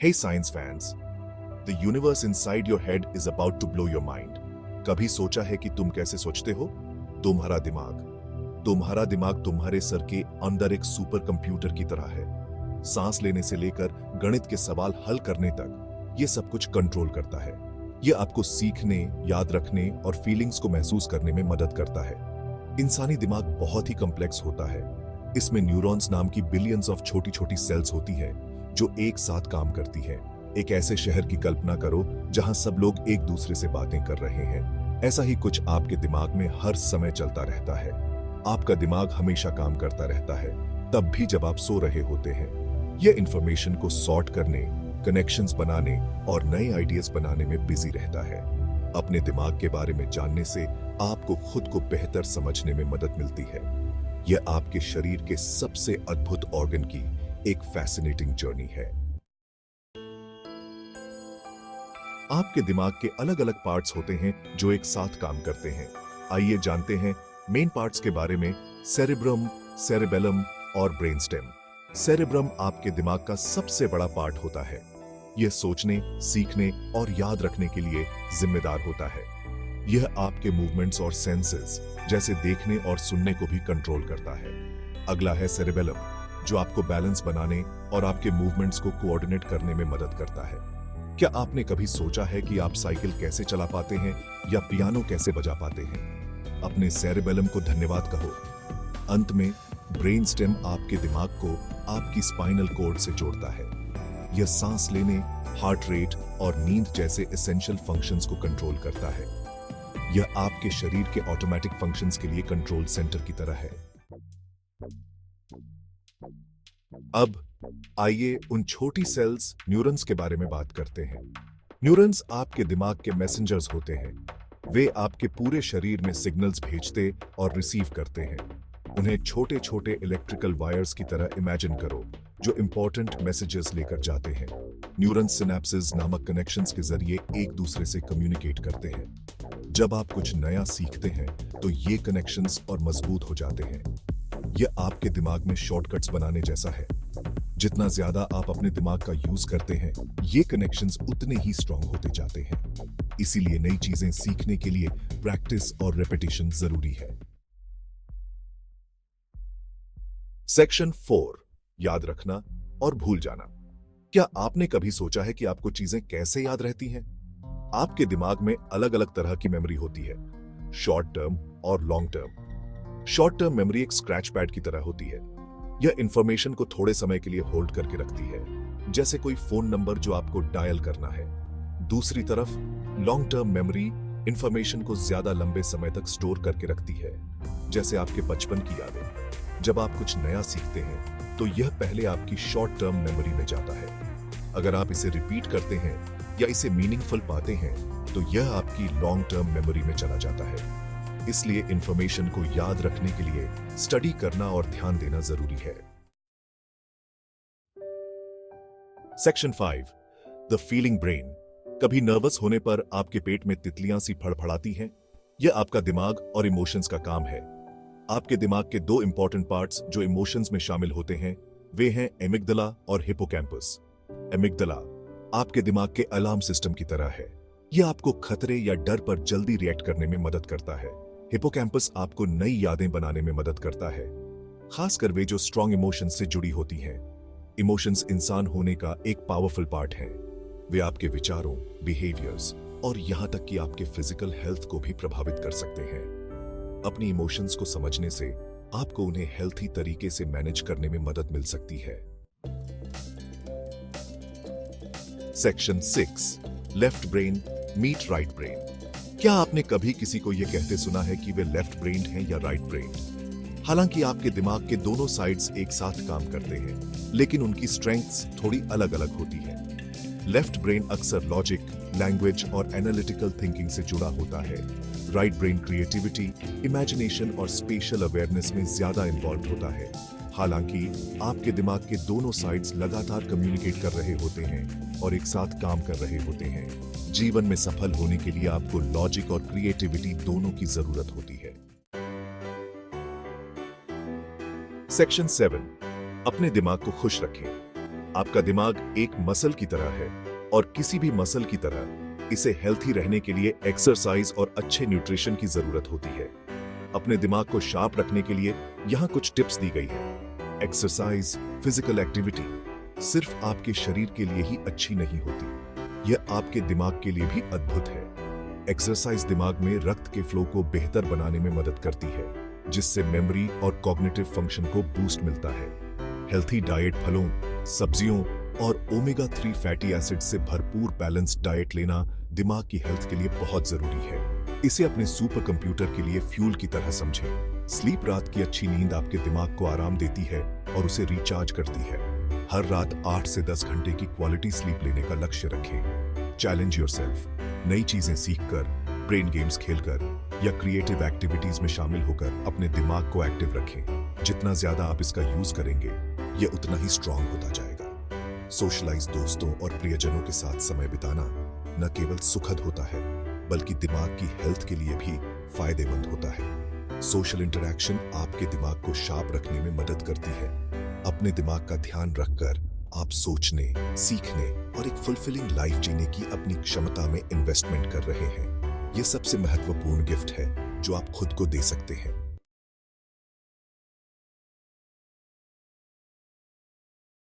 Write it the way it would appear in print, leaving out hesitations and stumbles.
Hey science fans, the universe inside your head is about to blow your mind. कभी सोचा है कि तुम कैसे सोचते हो? तुम्हारा दिमाग तुम्हारे सर के अंदर एक सुपर कंप्यूटर की तरह है। सांस लेने से लेकर गणित के सवाल हल करने तक ये सब कुछ कंट्रोल करता है। ये आपको सीखने, याद रखने और फीलिंग्स को महसूस करने में मदद करता है। इंसानी दिमाग बहुत ही कॉम्प्लेक्स होता है। इसमें न्यूरॉन्स नाम की बिलियंस ऑफ छोटी छोटी सेल्स होती है जो एक साथ काम करती है। एक ऐसे शहर की कल्पना करो जहां सब लोग एक दूसरे से बातें कर रहे हैं। ऐसा ही कुछ आपके दिमाग में हर समय चलता रहता है। आपका दिमाग हमेशा काम करता रहता है, तब भी जब आप सो रहे होते हैं। यह इंफॉर्मेशन को सॉर्ट करने, कनेक्शंस बनाने और नए आइडियाज बनाने में बिजी रहता है। अपने दिमाग के बारे में जानने से आपको खुद को बेहतर समझने में मदद मिलती है। यह आपके शरीर के सबसे अद्भुत ऑर्गन की एक फैसिनेटिंग जर्नी है। आपके दिमाग के अलग अलग पार्ट्स होते हैं जो एक साथ काम करते हैं। आइए जानते हैं मेन पार्ट्स के बारे में। सेरेब्रम, सेरेबेलम और ब्रेनस्टेम। सेरेब्रम आपके दिमाग का सबसे बड़ा पार्ट होता है। यह सोचने, सीखने और याद रखने के लिए जिम्मेदार होता है। यह आपके मूवमेंट्स और सेंसेस जैसे देखने और सुनने को भी कंट्रोल करता है। अगला है सेरेबेलम, जो आपको बैलेंस बनाने और आपके मूवमेंट्स को कोऑर्डिनेट करने में मदद करता है। क्या आपने कभी सोचा है कि आप साइकिल कैसे चला पाते हैं या पियानो कैसे बजा पाते हैं? अपने सेरेबेलम को धन्यवाद कहो। अंत में ब्रेन स्टेम आपके दिमाग को आपकी स्पाइनल कॉर्ड से जोड़ता है। यह सांस लेने, हार्ट रेट और नींद जैसे एसेंशियल फंक्शंस को कंट्रोल करता है। यह आपके शरीर के ऑटोमेटिक फंक्शंस के लिए कंट्रोल सेंटर की तरह है। अब आइए उन छोटी सेल्स न्यूरॉन्स के बारे में बात करते हैं। न्यूरॉन्स आपके दिमाग के मैसेंजर्स होते हैं। वे आपके पूरे शरीर में सिग्नल्स भेजते और रिसीव करते हैं। उन्हें छोटे छोटे इलेक्ट्रिकल वायर्स की तरह इमेजिन करो जो इंपॉर्टेंट मैसेजेस लेकर जाते हैं। न्यूरॉन्स सिनेप्सेस नामक कनेक्शंस के जरिए एक दूसरे से कम्युनिकेट करते हैं। जब आप कुछ नया सीखते हैं तो ये कनेक्शंस और मजबूत हो जाते हैं। यह आपके दिमाग में शॉर्टकट्स बनाने जैसा है। जितना ज्यादा आप अपने दिमाग का यूज करते हैं, ये कनेक्शंस उतने ही स्ट्रांग होते जाते हैं। इसीलिए नई चीजें सीखने के लिए प्रैक्टिस और रेपिटेशन जरूरी है। सेक्शन 4, याद रखना और भूल जाना। क्या आपने कभी सोचा है कि आपको चीजें कैसे याद रहती हैं? आपके दिमाग में अलग अलग तरह की मेमोरी होती है, शॉर्ट टर्म और long term. Short term memory एक स्क्रैच पैड की तरह होती है। यह इंफॉर्मेशन को थोड़े समय के लिए होल्ड करके रखती है, जैसे कोई फोन नंबर जो आपको डायल करना है। दूसरी तरफ लॉन्ग टर्म मेमोरी इंफॉर्मेशन को ज्यादा लंबे समय तक स्टोर करके रखती है, जैसे आपके बचपन की यादें। जब आप कुछ नया सीखते हैं तो यह पहले आपकी शॉर्ट टर्म मेमोरी में जाता है। अगर आप इसे रिपीट करते हैं या इसे मीनिंगफुल पाते हैं तो यह आपकी लॉन्ग टर्म मेमोरी में चला जाता है। इसलिए इंफॉर्मेशन को याद रखने के लिए स्टडी करना और ध्यान देना जरूरी है। Section 5, the feeling brain. कभी नर्वस होने पर आपके पेट में तितलियां सी फड़फड़ाती हैं? यह आपका दिमाग और इमोशंस का काम है। आपके दिमाग के दो इंपॉर्टेंट पार्ट्स जो इमोशंस में शामिल होते हैं वे हैं एमिग्डाला और हिपोकैम्पस। एमिग्डाला आपके दिमाग के अलार्म सिस्टम की तरह है। यह आपको खतरे या डर पर जल्दी रिएक्ट करने में मदद करता है। हिपोकैम्पस आपको नई यादें बनाने में मदद करता है, खासकर वे जो स्ट्रॉन्ग इमोशंस से जुड़ी होती हैं। इमोशंस इंसान होने का एक पावरफुल पार्ट है। वे आपके विचारों, बिहेवियर्स और यहां तक कि आपके फिजिकल हेल्थ को भी प्रभावित कर सकते हैं। अपनी इमोशंस को समझने से आपको उन्हें हेल्थी तरीके से मैनेज करने में मदद मिल सकती है। Section 6, left brain meet right brain. क्या आपने कभी किसी को यह कहते सुना है कि वे लेफ्ट ब्रेन्ड हैं या राइट ब्रेन्ड? हालांकि आपके दिमाग के दोनों साइड्स एक साथ काम करते हैं, लेकिन उनकी स्ट्रेंथ्स थोड़ी अलग अलग होती हैं। लेफ्ट ब्रेन अक्सर लॉजिक, लैंग्वेज और एनालिटिकल थिंकिंग से जुड़ा होता है। राइट ब्रेन क्रिएटिविटी, इमेजिनेशन और स्पेशल अवेयरनेस में ज्यादा इन्वॉल्व होता है। हालांकि आपके दिमाग के दोनों साइड्स लगातार कम्युनिकेट कर रहे होते हैं और एक साथ काम कर रहे होते हैं। जीवन में सफल होने के लिए आपको लॉजिक और क्रिएटिविटी दोनों की जरूरत होती है। सेक्शन 7, अपने दिमाग को खुश रखें। आपका दिमाग एक मसल की तरह है और किसी भी मसल की तरह इसे हेल्थी रहने के लिए एक्सरसाइज और अच्छे न्यूट्रिशन की जरूरत होती है। अपने दिमाग को शार्प रखने के लिए यहाँ कुछ टिप्स दी गई है। एक्सरसाइज, फिजिकल एक्टिविटी सिर्फ आपके शरीर के लिए ही अच्छी नहीं होती, यह आपके दिमाग के लिए भी अद्भुत है। एक्सरसाइज दिमाग में रक्त के फ्लो को बेहतर बनाने में मदद करती है, जिससे मेमोरी और कॉग्निटिव फंक्शन को बूस्ट मिलता है। हेल्थी डाइट, फलों, सब्जियों और ओमेगा 3 फैटी एसिड से भरपूर बैलेंस्ड डाइट लेना दिमाग की हेल्थ के लिए बहुत जरूरी है। इसे अपने सुपर कंप्यूटर के लिए फ्यूल की तरह समझें। स्लीप, रात की अच्छी नींद आपके दिमाग को आराम देती है और उसे रिचार्ज करती है। हर रात 8 से 10 घंटे की क्वालिटी स्लीप लेने का लक्ष्य रखें। चैलेंज योरसेल्फ, नई चीजें सीखकर, ब्रेन गेम्स खेलकर या क्रिएटिव एक्टिविटीज में शामिल होकर अपने दिमाग को एक्टिव रखें। जितना ज्यादा आप इसका यूज करेंगे, यह उतना ही स्ट्रांग होता जाएगा। सोशलाइज, दोस्तों और प्रियजनों के साथ समय बिताना न केवल सुखद होता है, बल्कि दिमाग की हेल्थ के लिए भी फायदेमंद होता है। सोशल इंटरैक्शन आपके दिमाग को शार्प रखने में मदद करती है। अपने दिमाग का ध्यान रखकर आप सोचने, सीखने और एक फुलफिलिंग लाइफ जीने की अपनी क्षमता में इन्वेस्टमेंट कर रहे हैं। यह सबसे महत्वपूर्ण गिफ्ट है जो आप खुद को दे सकते हैं।